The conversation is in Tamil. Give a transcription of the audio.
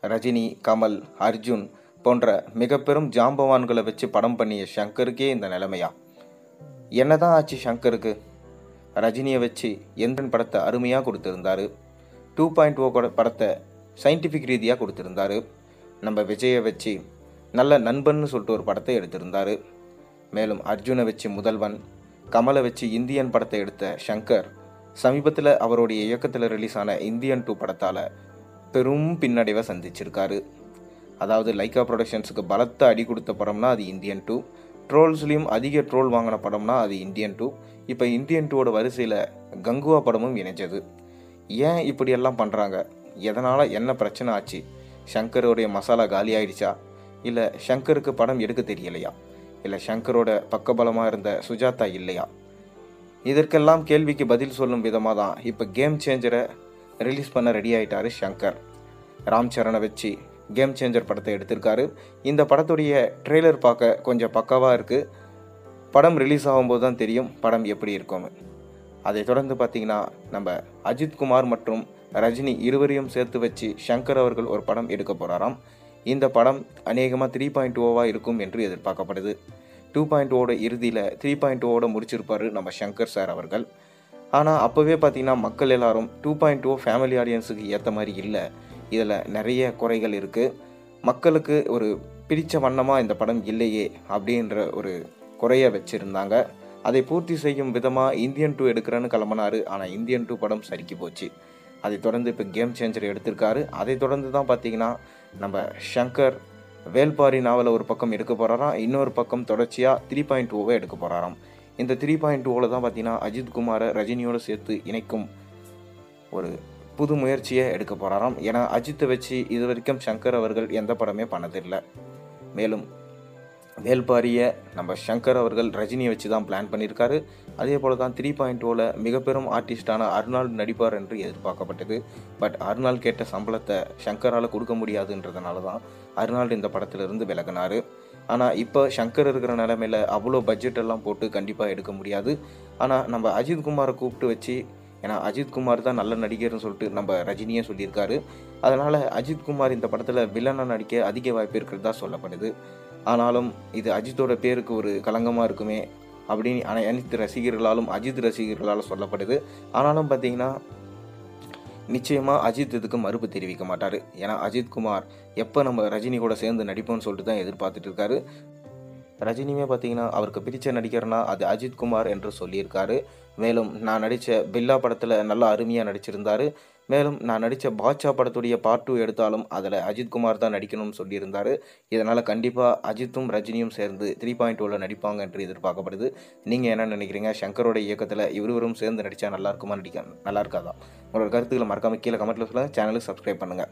ரஜினி, கமல், அர்ஜுன் போன்ற மிக பெரும் ஜாம்பவான்களை வச்சு படம் பண்ணிய ஷங்கருக்கே இந்த நிலைமையா? என்னதான் ஆச்சு ஷங்கருக்கு? ரஜினியை வச்சு எந்திரன் படத்தை அருமையாக கொடுத்துருந்தாரு. 2.0 படத்தை சயின்டிஃபிக் ரீதியாக கொடுத்துருந்தாரு. நம்ம விஜயை வச்சு நல்ல நண்பன்னு சொல்லிட்டு ஒரு படத்தை எடுத்திருந்தாரு. மேலும் அர்ஜுனை வச்சு முதல்வன், கமலை வச்சு இந்தியன் படத்தை எடுத்த ஷங்கர் சமீபத்தில் அவருடைய இயக்கத்தில் ரிலீஸ் ஆன இந்தியன் 2 படத்தால் பெரும் பின்னடைவை சந்திச்சிருக்காரு. அதாவது லைக்கா ப்ரொடக்ஷன்ஸுக்கு பலத்த அடி கொடுத்த படம்னா அது இந்தியன் 2, ட்ரோல்ஸ்லேயும் அதிக ட்ரோல் வாங்கின படம்னா அது இந்தியன் 2. இப்போ இந்தியன் 2ஓட வரிசையில் கங்குவா படமும் இணைஞ்சது. ஏன் இப்படியெல்லாம் பண்ணுறாங்க? எதனால் என்ன பிரச்சனை ஆச்சு? ஷங்கருடைய மசாலா காலி ஆயிடுச்சா? இல்லை ஷங்கருக்கு படம் எடுக்க தெரியலையா? இல்லை ஷங்கரோட பக்கபலமாக இருந்த சுஜாதா இல்லையா? இதற்கெல்லாம் கேள்விக்கு பதில் சொல்லும் விதமாக தான் இப்போ கேம் சேஞ்சரை ரிலீஸ் பண்ண ரெடி ஆகிட்டாரு ஷங்கர். ராம் சரணை வச்சு கேம் சேஞ்சர் படத்தை எடுத்திருக்காரு. இந்த படத்துடைய ட்ரெய்லர் பார்க்க கொஞ்சம் பக்காவாக இருக்குது. படம் ரிலீஸ் ஆகும்போது தான் தெரியும் படம் எப்படி இருக்கும்னு. அதை தொடர்ந்து பார்த்திங்கன்னா நம்ம அஜித்குமார் மற்றும் ரஜினி இருவரையும் சேர்த்து வச்சு ஷங்கர் அவர்கள் ஒரு படம் எடுக்க போகிறாராம். இந்த படம் அநேகமாக 3.0 இருக்கும் என்று எதிர்பார்க்கப்படுது. 2.0 இறுதியில் 3.0 முடிச்சிருப்பார் நம்ம ஷங்கர் சார் அவர்கள். ஆனால் அப்போவே பார்த்திங்கன்னா மக்கள் எல்லாரும் 2.0 ஃபேமிலி ஆடியன்ஸுக்கு ஏற்ற மாதிரி இல்லை, இதில் நிறைய குறைகள் இருக்குது, மக்களுக்கு ஒரு பிடிச்ச வண்ணமாக இந்த படம் இல்லையே அப்படின்ற ஒரு குறையை வச்சுருந்தாங்க. அதை பூர்த்தி செய்யும் விதமாக இந்தியன் 2 எடுக்கிறேன்னு கிளம்பினார். ஆனால் இந்தியன் 2 படம் சரிக்கி போச்சு. அதை தொடர்ந்து இப்போ கேம் சேஞ்சர் எடுத்திருக்காரு. அதை தொடர்ந்து தான் பார்த்திங்கன்னா நம்ம ஷங்கர் வேல்பாரி நாவலை ஒரு பக்கம் எடுக்க போகிறாராம், இன்னொரு பக்கம் தொடர்ச்சியாக 3.0 எடுக்க போகிறாராம். இந்த 3.0 தான் பார்த்திங்கன்னா அஜித்குமாரை ரஜினியோடு சேர்த்து இணைக்கும் ஒரு புது முயற்சியை எடுக்க போகிறாராம். ஏன்னா அஜித்தை வச்சு இது வரைக்கும் ஷங்கர் அவர்கள் எந்த படமே பண்ணதில்லை. மேலும் வேல்பாரியை நம்ம ஷங்கர் அவர்கள் ரஜினியை வச்சு தான் பிளான் பண்ணியிருக்காரு. அதே போல் தான் 3.0 மிக பெரும் ஆர்டிஸ்டான அர்னால்டு நடிப்பார் என்று எதிர்பார்க்கப்பட்டது. பட் அர்னால்டு கேட்ட சம்பளத்தை ஷங்கரால் கொடுக்க முடியாதுன்றதுனால தான் அர்னால்டு இந்த படத்திலிருந்து விலகினார். ஆனால் இப்போ ஷங்கர் இருக்கிற நிலைமையில் அவ்வளோ பட்ஜெட் எல்லாம் போட்டு கண்டிப்பாக எடுக்க முடியாது. ஆனால் நம்ம அஜித்குமாரை கூப்பிட்டு வச்சு, ஏன்னா அஜித்குமார் தான் நல்ல நடிகர்னு சொல்லிட்டு நம்ம ரஜினியே சொல்லியிருக்காரு. அதனால் அஜித்குமார் இந்த படத்தில் வில்லனாக நடிக்க அதிக வாய்ப்பு இருக்கிறதா சொல்லப்படுது. ஆனாலும் இது அஜித்தோட பேருக்கு ஒரு களங்கமாக இருக்குமே அப்படின்னு அனைத்து ரசிகர்களாலும் அஜித் ரசிகர்களால் சொல்லப்படுது. ஆனாலும் பார்த்திங்கன்னா நிச்சயமாக அஜித் இதுக்கு மறுப்பு தெரிவிக்க மாட்டார். ஏன்னா அஜித்குமார் எப்போ நம்ம ரஜினி கூட சேர்ந்து நடிப்போம்னு சொல்லிட்டு தான் எதிர்பார்த்துட்டு இருக்காரு. ரஜினியுமே பார்த்திங்கன்னா அவருக்கு பிடிச்ச நடிகர்னா அது அஜித்குமார் என்று சொல்லியிருக்காரு. மேலும் நான் நடித்த பில்லா படத்தில் நல்லா அருமையாக நடிச்சிருந்தார். மேலும் நான் நடித்த பாட்ஷா படத்துடைய பார்ட் 2 எடுத்தாலும் அதில் அஜித்குமார் தான் நடிக்கணும்னு சொல்லியிருந்தார். இதனால் கண்டிப்பாக அஜித்தும் ரஜினியும் சேர்ந்து 3.0 நடிப்பாங்க என்று எதிர்பார்க்கப்படுது. நீங்கள் என்ன நினைக்கிறீங்க? ஷங்கரோட இயக்கத்தில் இருவரும் சேர்ந்து நடித்தா நல்லா இருக்குமா, நல்லா இருக்காதா? உங்களோட கருத்துக்களை மறக்காமல் கீழே கமெண்ட்டில் சொல்லுங்கள். சேனலுக்கு சப்ஸ்கிரைப் பண்ணுங்கள்.